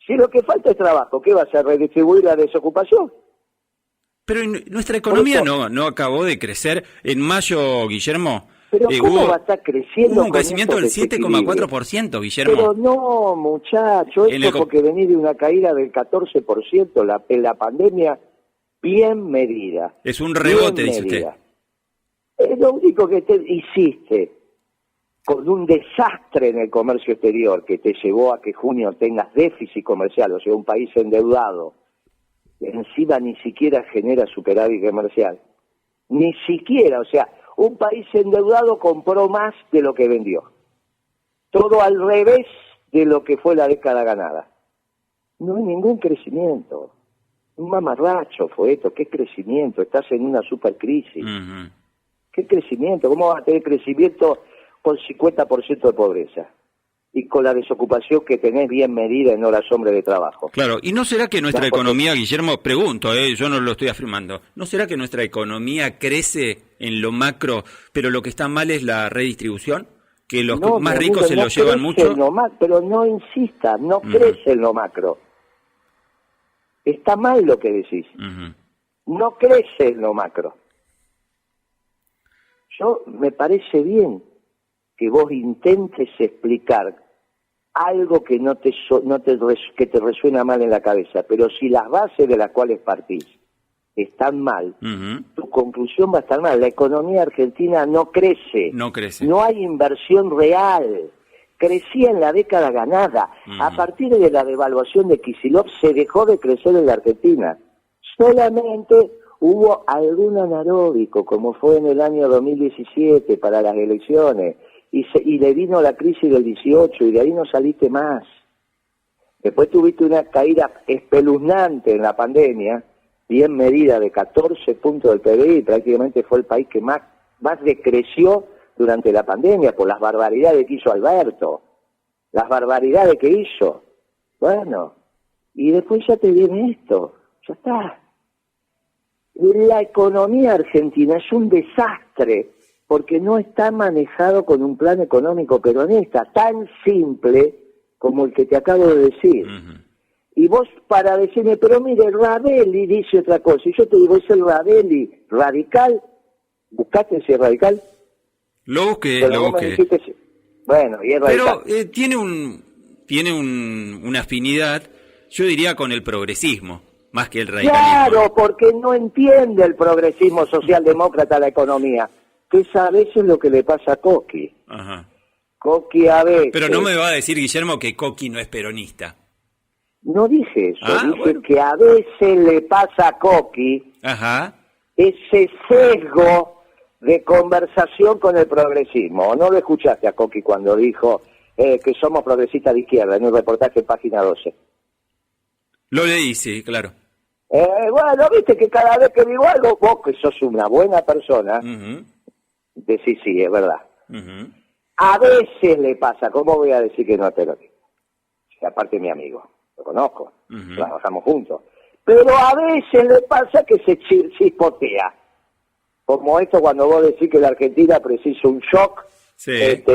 Si lo que falta es trabajo, ¿qué vas a redistribuir la desocupación? Pero nuestra economía no acabó de crecer. En mayo, Guillermo, Pero ¿cómo va a estar creciendo? hubo un con crecimiento del estos desequilibrios? 7,4%, Guillermo. Pero no, muchacho, En esto el porque venís de una caída del 14%, en la pandemia, bien medida. Es un rebote, bien dice usted. medida. Es lo único que te hiciste con un desastre en el comercio exterior que te llevó a que junio tengas déficit comercial, o sea, un país endeudado, encima ni siquiera genera superávit comercial. Ni siquiera, o sea, un país endeudado compró más de lo que vendió. Todo al revés de lo que fue la década ganada. No hay ningún crecimiento. Un mamarracho fue esto. ¿Qué crecimiento? Estás en una supercrisis. Ujú. ¿Qué crecimiento? ¿Cómo vas a tener crecimiento con 50% de pobreza? Y con la desocupación que tenés bien medida en horas hombre de trabajo. Claro, ¿y no será que nuestra No, porque- economía, Guillermo, pregunto, yo no lo estoy afirmando, ¿no será que nuestra economía crece en lo macro, pero lo que está mal es la redistribución? Que los No, más mi ricos amigo, se no lo llevan crece mucho. en lo pero no insista, no Ujú. crece en lo macro. Está mal lo que decís. Ujú. No crece en lo macro. Me parece bien que vos intentes explicar algo que que te resuena mal en la cabeza, pero si las bases de las cuales partís están mal, Ujú. tu conclusión va a estar mal. La economía argentina no crece. No crece. No hay inversión real. Crecía en la década ganada. A partir de la devaluación de Kicillof se dejó de crecer en la Argentina. Solamente hubo algún anaeróbico, como fue en el año 2017 para las elecciones, y le vino la crisis del 18 y de ahí no saliste más. Después tuviste una caída espeluznante en la pandemia, bien medida, de 14 puntos del PBI, prácticamente fue el país que más decreció durante la pandemia por las barbaridades que hizo Alberto, las barbaridades que hizo. Bueno, y después ya te viene esto, ya está. La economía argentina es un desastre porque no está manejado con un plan económico peronista tan simple como el que te acabo de decir. Ujú. Y vos para decirme, pero mire, Ravelli dice otra cosa, y yo te digo, ¿es el Ravelli radical? ¿Buscaste si es radical? Lo busqué, Pero lo vos me busqué. dijiste, bueno, y es radical. Pero tiene una afinidad, yo diría, con el progresismo, más que el radicalismo. Claro, porque no entiende el progresismo socialdemócrata la economía. Que es a veces lo que le pasa a Coqui. Ajá. Coqui a veces... Pero no me va a decir, Guillermo, que Coqui no es peronista. No dije eso, dije Bueno. que a veces le pasa a Coqui Ajá. ese sesgo de conversación con el progresismo. ¿O no lo escuchaste a Coqui cuando dijo que somos progresistas de izquierda en un reportaje en página 12? Lo leí, sí, claro. Bueno, viste que cada vez que digo algo, vos que sos una buena persona, Ujú, decís sí, es verdad. ujú. A veces le pasa, ¿cómo voy a decir que no es peronista? Si aparte es mi amigo, lo conozco, Ujú. trabajamos juntos. Pero a veces le pasa que se chispotea. Como esto cuando vos decís que la Argentina precisa un shock Sí.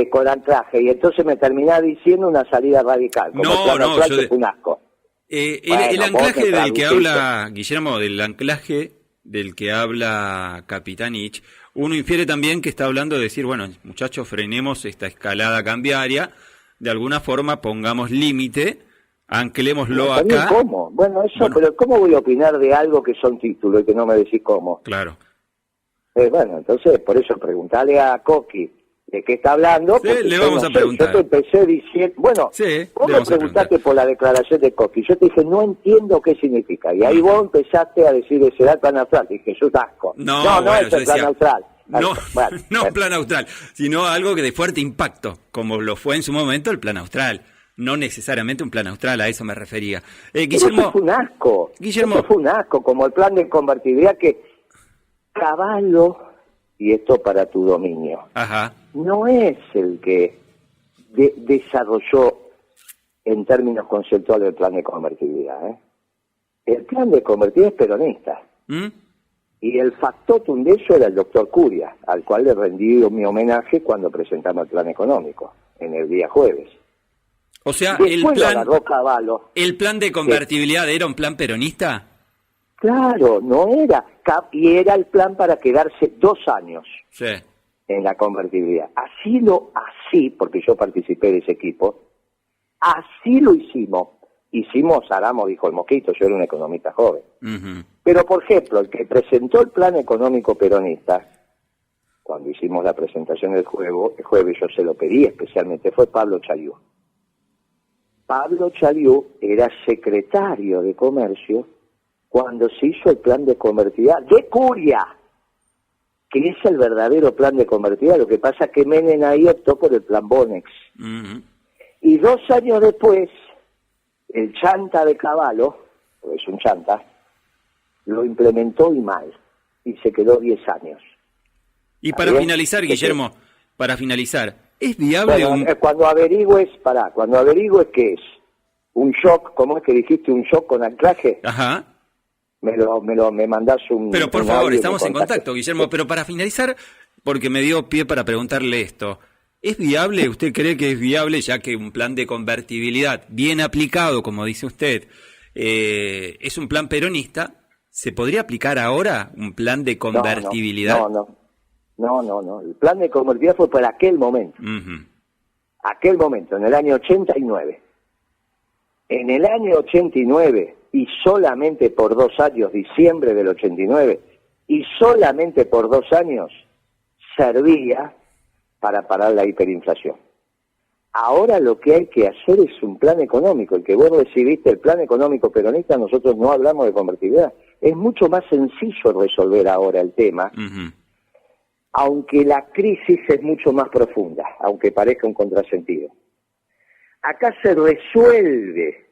con anclaje, y entonces me terminás diciendo una salida radical. Como No, el plan no, anclaje yo de- es un asco. El Bueno, anclaje vos te del que traduciste. habla, Guillermo, del anclaje del que habla Capitanich, uno infiere también que está hablando de decir, bueno, muchachos, frenemos esta escalada cambiaria, de alguna forma pongamos límite, anclémoslo También acá. ¿cómo? Bueno, eso, Bueno. pero ¿cómo voy a opinar de algo que son títulos y que no me decís cómo? Claro. Bueno, entonces, por eso, preguntale a Coqui de qué está hablando. Sí, porque le yo vamos no a sé, preguntar. Yo te empecé diciendo, bueno, Sí, vos le me vamos a preguntaste preguntar. por la declaración de Coqui. Yo te dije, no entiendo qué significa. Y ahí vos empezaste a decir, será el plan austral. Dije, yo asco. No, no bueno, es yo el plan decía, austral. No, Bueno, no bueno. plan austral, sino algo que de fuerte impacto, como lo fue en su momento el plan austral. No necesariamente un plan austral, a eso me refería. Pero Guillermo, eso fue un asco. Guillermo. Eso fue un asco, como el plan de convertibilidad que Cavallo, y esto para tu dominio, Ajá. no es el que desarrolló en términos conceptuales el plan de convertibilidad. El plan de convertibilidad es peronista. ¿Mm? Y el factotum de eso era el doctor Curia, al cual le rendí mi homenaje cuando presentamos el plan económico, en el día jueves. O sea, Después lo agarró Cavallo. ¿el plan de convertibilidad era un plan peronista? Claro, no era. Y era el plan para quedarse 2 años Sí. en la convertibilidad. Así, porque yo participé de ese equipo, así lo hicimos. Aramo dijo el Mosquito, yo era un economista joven. Uh-huh. Pero, por ejemplo, el que presentó el plan económico peronista, cuando hicimos la presentación el jueves yo se lo pedí especialmente, fue Pablo Chaliú. Pablo Chaliú era secretario de Comercio cuando se hizo el plan de convertibilidad de Curia, que es el verdadero plan de convertibilidad. Lo que pasa es que Menem ahí optó por el plan Bonex. Uh-huh. Y 2 años después, el chanta de Cavallo, porque es un chanta, lo implementó y mal, y se quedó 10 años. Y para finalizar, Guillermo, ¿es viable Cuando averigües qué es un shock, ¿cómo es que dijiste? Un shock con anclaje. Ajá. Me mandás un... Pero por un favor, audio estamos en contacto, Guillermo, pero para finalizar, porque me dio pie para preguntarle esto, ¿es viable, usted cree que es viable, ya que un plan de convertibilidad bien aplicado, como dice usted, es un plan peronista, ¿se podría aplicar ahora un plan de convertibilidad? No. El plan de convertibilidad fue para aquel momento. Uh-huh. Aquel momento, en el año 89. En el año 89, y solamente por 2 años, diciembre del 89, y solamente por 2 años, servía para parar la hiperinflación. Ahora lo que hay que hacer es un plan económico. El que vos recibiste, el plan económico peronista, nosotros no hablamos de convertibilidad. Es mucho más sencillo resolver ahora el tema, Uh-huh. aunque la crisis es mucho más profunda, aunque parezca un contrasentido. Acá se resuelve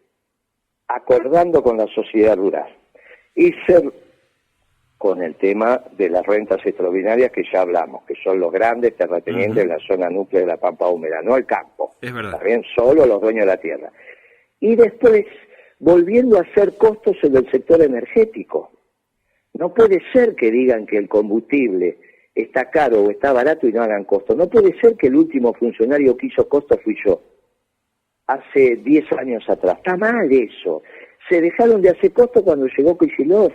acordando con la sociedad rural y con el tema de las rentas extraordinarias que ya hablamos, que son los grandes terratenientes de la zona núclea de la pampa húmeda, no el campo. Es verdad. Está bien, solo los dueños de la tierra. Y después, volviendo a hacer costos en el sector energético. No puede ser que digan que el combustible está caro o está barato y no hagan costo. No puede ser que el último funcionario que hizo costo fui yo, hace 10 años atrás. Está mal eso. Se dejaron de hacer costo cuando llegó Kicillof.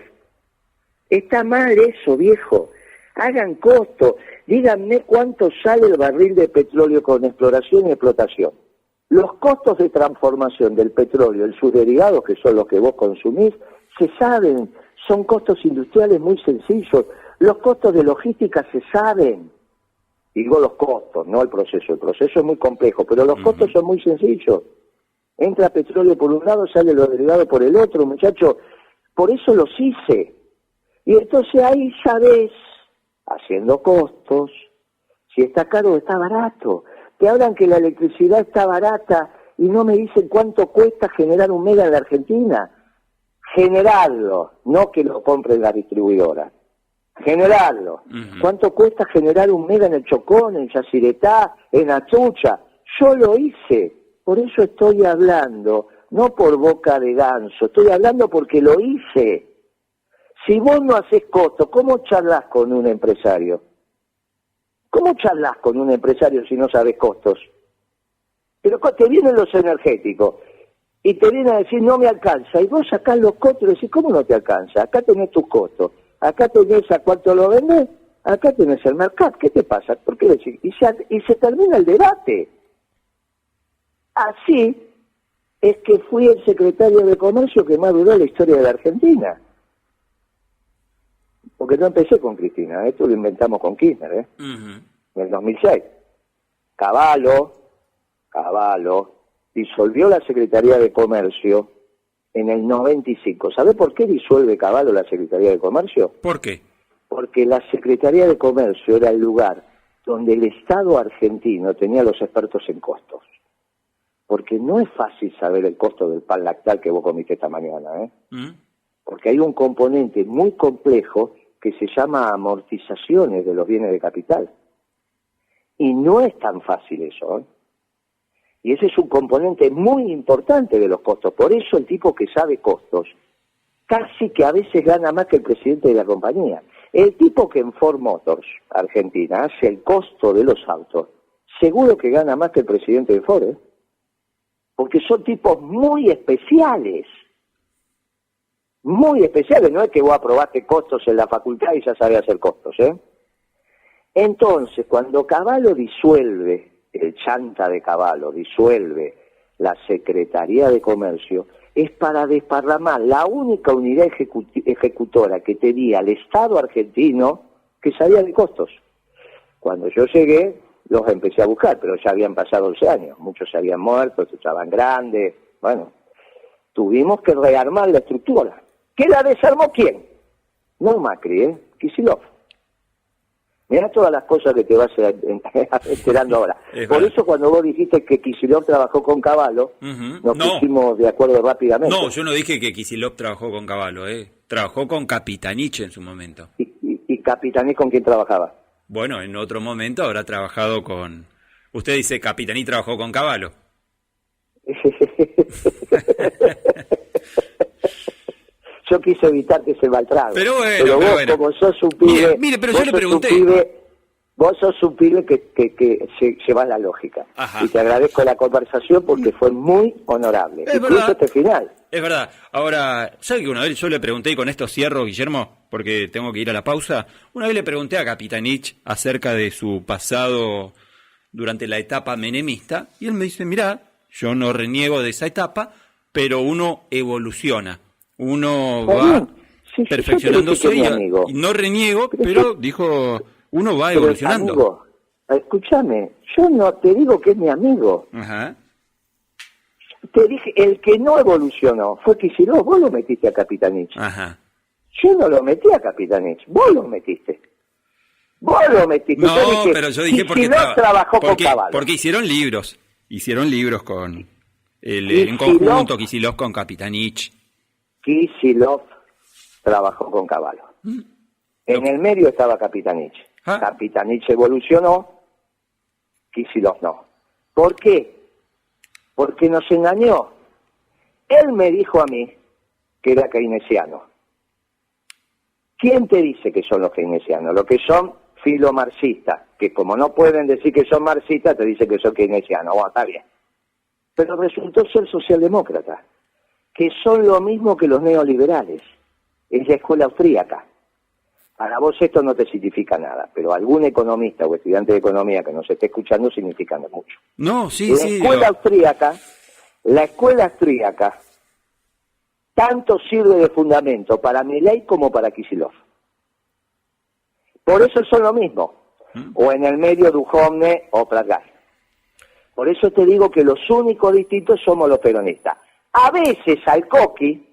Está mal eso, viejo. Hagan costo. Díganme cuánto sale el barril de petróleo con exploración y explotación. Los costos de transformación del petróleo en sus derivados, que son los que vos consumís, se saben. Son costos industriales muy sencillos. Los costos de logística se saben. Digo los costos, no el proceso. El proceso es muy complejo, pero los costos son muy sencillos. Entra petróleo por un lado, sale los derivados por el otro, muchachos. Por eso los hice. Y entonces ahí sabés, haciendo costos, si está caro o está barato. Te hablan que la electricidad está barata y no me dicen cuánto cuesta generar un mega en la Argentina. Generarlo, no que lo compre la distribuidora. Generarlo. ¿Cuánto cuesta generar un mega en el Chocón, en Yacyretá, en Atucha? Yo lo hice. Por eso estoy hablando, no por boca de ganso, estoy hablando porque lo hice. Si vos no haces costo, ¿cómo charlas con un empresario? ¿Cómo charlas con un empresario si no sabes costos? Pero te vienen los energéticos y te vienen a decir no me alcanza, y vos sacás los costos y decís ¿cómo no te alcanza? Acá tenés tus costos, acá tenés a cuánto lo vendés, acá tenés el mercado, ¿qué te pasa? ¿Por qué decís? Y se termina el debate. Así es que fui el secretario de Comercio que más duró la historia de la Argentina. Porque no empecé con Cristina, esto lo inventamos con Kirchner, en el 2006. Cavallo disolvió la Secretaría de Comercio en el 95. ¿Sabe por qué disuelve Cavallo la Secretaría de Comercio? ¿Por qué? Porque la Secretaría de Comercio era el lugar donde el Estado argentino tenía los expertos en costos. Porque no es fácil saber el costo del pan lactal que vos comiste esta mañana, Porque hay un componente muy complejo que se llama amortizaciones de los bienes de capital. Y no es tan fácil eso, ¿eh? Y ese es un componente muy importante de los costos. Por eso el tipo que sabe costos casi que a veces gana más que el presidente de la compañía. El tipo que en Ford Motors, Argentina, hace el costo de los autos, seguro que gana más que el presidente de Ford, ¿eh? Porque son tipos muy especiales. Muy especiales. No es que vos aprobaste costos en la facultad y ya sabés hacer costos, ¿eh? Entonces, cuando Cavallo disuelve, el chanta de Cavallo disuelve la Secretaría de Comercio, es para desparramar la única unidad ejecutora que tenía el Estado argentino que sabía de costos. Cuando yo llegué, los empecé a buscar, pero ya habían pasado 11 años, muchos se habían muerto, otros estaban grandes, bueno, tuvimos que rearmar la estructura. ¿Qué la desarmó quién? No Macri, Kicillof. Mirá todas las cosas que te vas enterando ahora. Por eso cuando vos dijiste que Kicillof trabajó con Cavallo, nos pusimos de acuerdo rápidamente. No, yo no dije que Kicillof trabajó con Cavallo, trabajó con Capitanich en su momento. ¿Y Capitanich con quién trabajaba? Bueno, en otro momento habrá trabajado con... Usted dice Capitanich trabajó con Cavallo. Yo quise evitar que se maltrague. Pero bueno, vos, como sos un pibe... Mire, pero yo le pregunté... Vos sos un pibe que lleva la lógica. Ajá. Y te agradezco la conversación porque fue muy honorable. Es incluso verdad. este final. Es verdad. Ahora, ¿sabe que una vez yo le pregunté, y con esto cierro, Guillermo, porque tengo que ir a la pausa? Una vez le pregunté a Capitanich acerca de su pasado durante la etapa menemista, y él me dice, mirá, yo no reniego de esa etapa, pero uno evoluciona. Uno va perfeccionándose y no reniego, pero dijo, uno va evolucionando. Amigo, escúchame, yo no te digo que es mi amigo. Ajá. Te dije, el que no evolucionó fue Kicillof, vos lo metiste a Capitanich. Ajá. Yo no lo metí a Capitanich, vos lo metiste. Vos lo metiste. No, pero yo dije porque trabajó con Cavallo. Porque hicieron libros con en conjunto, Kicillof con Capitanich. Kicillof trabajó con Cavallo. En el medio estaba Capitanich. Capitanich evolucionó, Kicillof no. ¿Por qué? Porque nos engañó. Él me dijo a mí que era keynesiano. ¿Quién te dice que son los keynesianos? Los que son filomarxistas, que como no pueden decir que son marxistas, te dicen que son keynesianos. Bueno, está bien. Pero resultó ser socialdemócrata, que son lo mismo que los neoliberales. Es la escuela austríaca. Para vos esto no te significa nada, pero algún economista o estudiante de economía que nos esté escuchando significa mucho. No, sí, La escuela austríaca tanto sirve de fundamento para Milei como para Kicillof. Por eso son lo mismo. O en el medio Duhovne o Pratgay. Por eso te digo que los únicos distintos somos los peronistas. A veces al coqui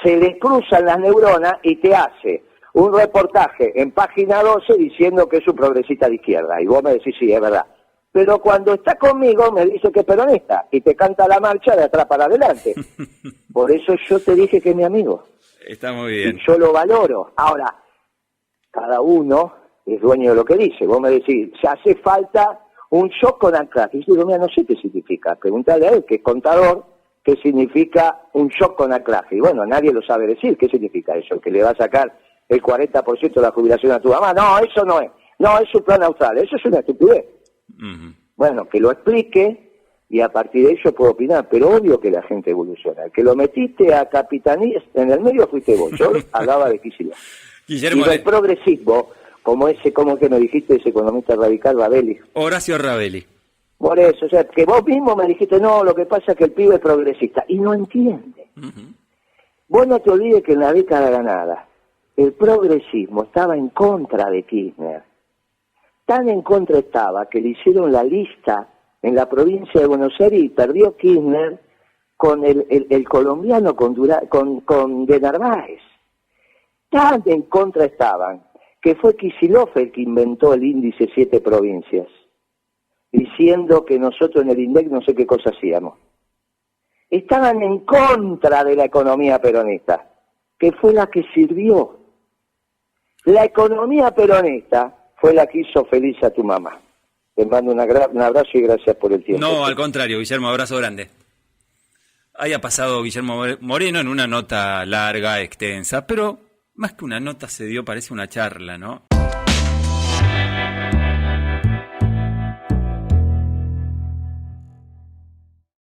se le cruzan las neuronas y te hace un reportaje en página 12 diciendo que es un progresista de izquierda. Y vos me decís, sí, es verdad. Pero cuando está conmigo me dice que es peronista y te canta la marcha de atrás para adelante. Por eso yo te dije que es mi amigo. Está muy bien. Y yo lo valoro. Ahora, cada uno es dueño de lo que dice. Vos me decís, se hace falta un shock con anclaje. Y yo digo, mira, no sé qué significa. Preguntale a él, que es contador, qué significa un shock con anclaje. Y bueno, nadie lo sabe decir. ¿Qué significa eso? ¿Que le va a sacar el 40% de la jubilación a tu mamá? No, eso no es. No, es un plan austral. Eso es una estupidez. Bueno, que lo explique y a partir de ello puedo opinar, pero obvio que la gente evoluciona. El que lo metiste a Capitanich, en el medio fuiste vos. Yo hablaba de Kicillof. Guillermo, y del progresismo, como que me dijiste ese economista radical, Ravelli. Horacio Ravelli. Por eso, o sea, que vos mismo me dijiste, no, lo que pasa es que el pibe es progresista. Y no entiende. Vos no te olvides que en la década ganada, el progresismo estaba en contra de Kirchner. Tan en contra estaba que le hicieron la lista en la provincia de Buenos Aires y perdió Kirchner con el colombiano, con de Narváez. Tan en contra estaban que fue Kicillof el que inventó el índice 7 provincias, diciendo que nosotros en el INDEC no sé qué cosa hacíamos. Estaban en contra de la economía peronista, que fue la que sirvió. La economía peronista fue la que hizo feliz a tu mamá. Te mando un abrazo y gracias por el tiempo. No, al contrario, Guillermo, abrazo grande. Haya pasado Guillermo Moreno en una nota larga, extensa, pero más que una nota se dio, parece una charla, ¿no?